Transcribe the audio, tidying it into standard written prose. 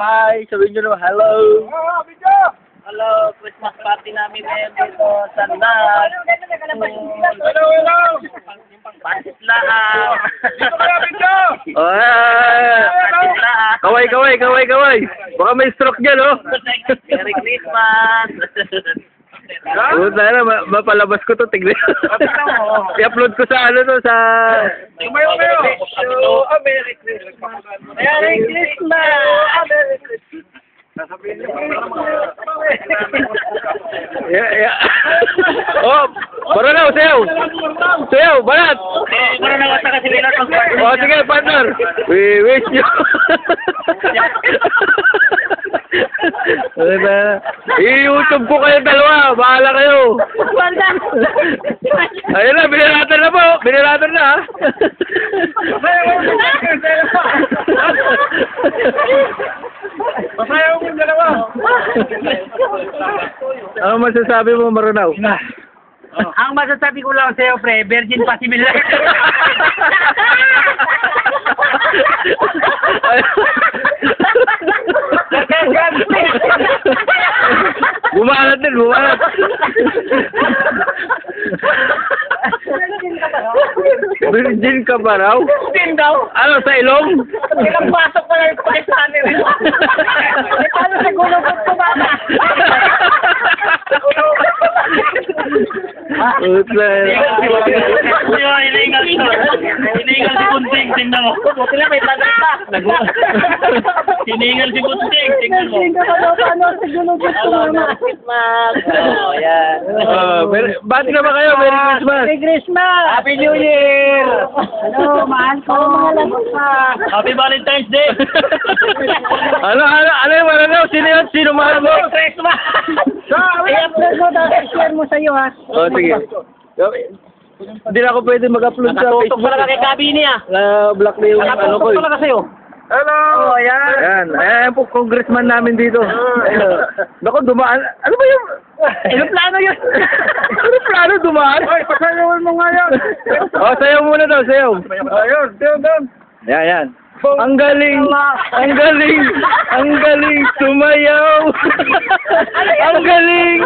Hi, sabihin nyo naman, hello. Hello, Christmas party namin ngayon dito sa Nag. Hello. Pansit laang. Ah, kaway. Baka may stroke dyan, oh. Merry Christmas. Puta na, mapalabas ko to, tignan. I-upload ko sa ano to, sa... Merry Christmas. Merry Christmas. Yeah. Oh, Maranaw, sayaw, balat. Maranaw sa kasi Milot. Oh, sige, partner. We wish you. I-YouTube ko kayo dalawa, bahala kayo. Ayun na, biniratan na po. Biniratan na, ha? Masayaw mo yung dalawa. Ano masasabi mo, Maranaw? Ang masasabi ko lang sa'yo, pre, virgin pa si Milot. Bumalat din. Virgin ka ba raw? Virgin daw. Ano, sa ilong? Ilang pasok pa lang ito sa amin. Paano sa gulubot ko ba? Utla. Hiningal si Kunting, tingnan mo. Buti lang may tagal pa. Hiningal si Kunting, tingnan mo. Paano sa gulubot ko mama? Christmas. Oh, yan. Bati na ba kayo? Merry Christmas. Merry Christmas! Happy New Year! Ano, mahal ko mga lagot pa. Happy Valentine's Day! Ano yung Maranaw? Sino yun? Sino mahal mo? Christmas! I-upload mo daw, i-share mo sa'yo ha. Oh, sige. Hindi na ako pwede mag-upload sa Nakatutok Facebook. pala ka kay Kabini ah. Na-block na yung ano ko. Nakatutok pala ka sa'yo. Hello! Oh, ayan. Ayan po, congressman namin dito. Naku, dumaan. Ano ba yung... Anong plano yun? Ano plano dumaan? Ay, pasayawan mo nga yan. Oh, sayaw muna daw, sayaw. Ayun, doon. Yan. Ang galing sumayaw. Ang galing.